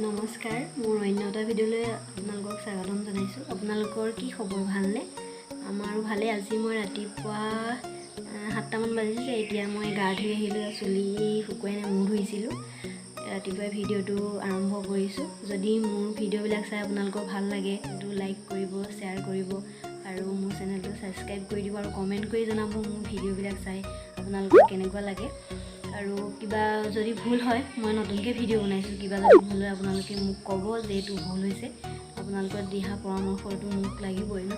নমস্কাৰ মোৰ অন্য এটা ভিডিঅ'লৈ আপোনালোকক স্বাগতম জনাইছোঁ। আপোনালোকৰ কি খবৰ, ভালনে? আমাৰো ভালে। আজি মই ৰাতিপুৱা 7টামান বাজিছে। এতিয়া মই গা ধুই আহিলোঁ, চুলি শুকুৱাই নাই, মূৰ ধুইছিলোঁ। ৰাতিপুৱাই ভিডিঅ'টো আৰম্ভ কৰিছোঁ। যদি মোৰ ভিডিঅ'বিলাক চাই আপোনালোকৰ ভাল লাগে সেইটো লাইক কৰিব, শ্বেয়াৰ কৰিব আৰু মোৰ চেনেলটো ছাবস্ক্ৰাইব কৰি দিব আৰু কমেণ্ট কৰি জনাব মোৰ ভিডিঅ'বিলাক চাই আপোনালোকৰ কেনেকুৱা লাগে। আৰু কিবা যদি ভুল হয়, মই নতুনকৈ ভিডিঅ' বনাইছোঁ, কিবা যদি ভুল হয় আপোনালোকে মোক ক'ব যে এইটো ভুল হৈছে। আপোনালোকৰ দিহা পৰামৰ্শটো মোক লাগিবই ন,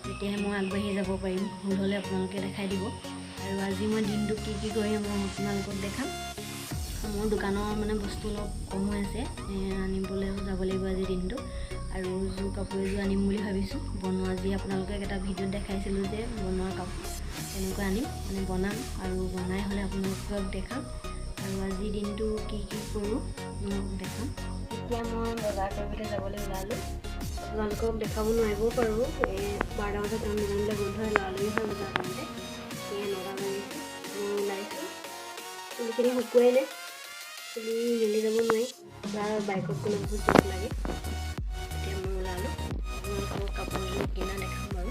তেতিয়াহে মই আগবাঢ়ি যাব পাৰিম। ভুল হ'লে আপোনালোকে দেখাই দিব। আৰু আজি মই দিনটো কি কৰিম মই আপোনালোকক দেখাম। মোৰ দোকানৰ বস্তু অলপ কম হৈ আছে, আনিবলৈ যাব লাগিব আজি দিনটো। আৰু যোৰ কাপোৰ এযোৰ আনিম বুলি ভাবিছোঁ। বনোৱা যি আপোনালোকক এটা ভিডিঅ'ত দেখাইছিলোঁ যে বনোৱা কাপোৰ তেনেকুৱা আনিম, বনাম আৰু বনাই হ'লে আপোনালোকক দেখাম। আৰু আজি দিনটো কি কৰোঁ দেখাম। এতিয়া মই বজাৰ কৰিবলৈ যাবলৈ ওলালোঁ। আপোনালোকক দেখাব নোৱাৰিবও পাৰোঁ। 12টা বজাত যাম, দোকানবিলাক বন্ধ হয়, লৰালৰি হয় বজাৰ কৰোঁতে। 9টা বাজিছে, মই ওলাইছোঁ। চুলিখিনি শুকুৱাই নাই, চুলি মেলি যাব নোৱাৰি, বাইকত গ'লে বহুত জোৰ লাগে। এতিয়া মই ওলালোঁ, আপোনালোকক কাপোৰযোৰ কিনা দেখাম বাৰু।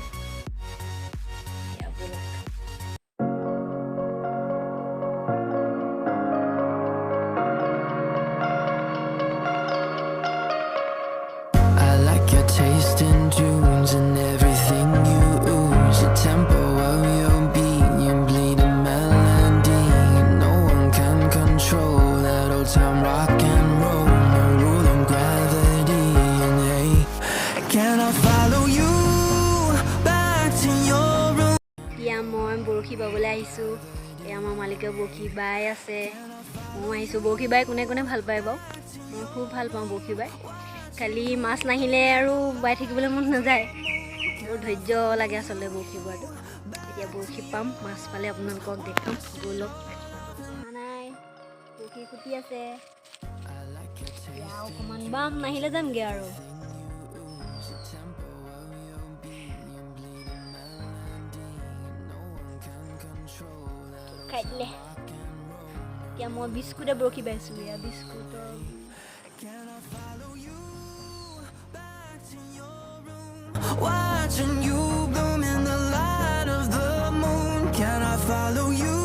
Taste in tunes and everything you ooze, the tempo of your beat, you bleed a melody. No one can control that old time rock and roll, no rule of gravity. And hey, can I follow you back to your room? এতিয়া মই বৰশী বাবলৈ আহিছোঁ। আমাৰ মালিকে বৰশী বাই আছে, মই আহিছোঁ। বৰশী বাই কোনে ভাল পায় বাৰু? মই খুব ভাল পাওঁ বৰশী বাই। খালি মাছ নাহিলে আৰু বাই থাকিবলৈ মন নাযায়, বৰ ধৈৰ্য লাগে আচলতে বৰশী বোৱাটো। এতিয়া বৰশী পাম, মাছ পালে আপোনালোকক দেখাম। ব'লক। নাই, বৰশী ফুটি আছে, অকণমান বাম নাহিলে যামগৈ আৰু। খাই দিলে। এতিয়া মই বিস্কুটে বৰশী বাইছোঁ। বিস্কুটৰ Watching you bloom in the light of the moon. Can I follow you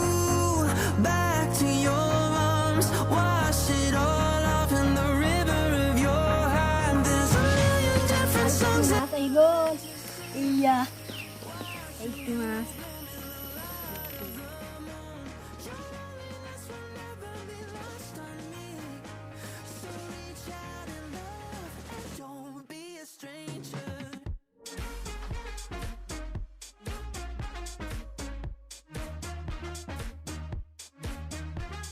back to your arms? Wash it all off in the river of your heart. There's a million different songs. মাছ আহি গ'ল। এয়া এইটো মাছ।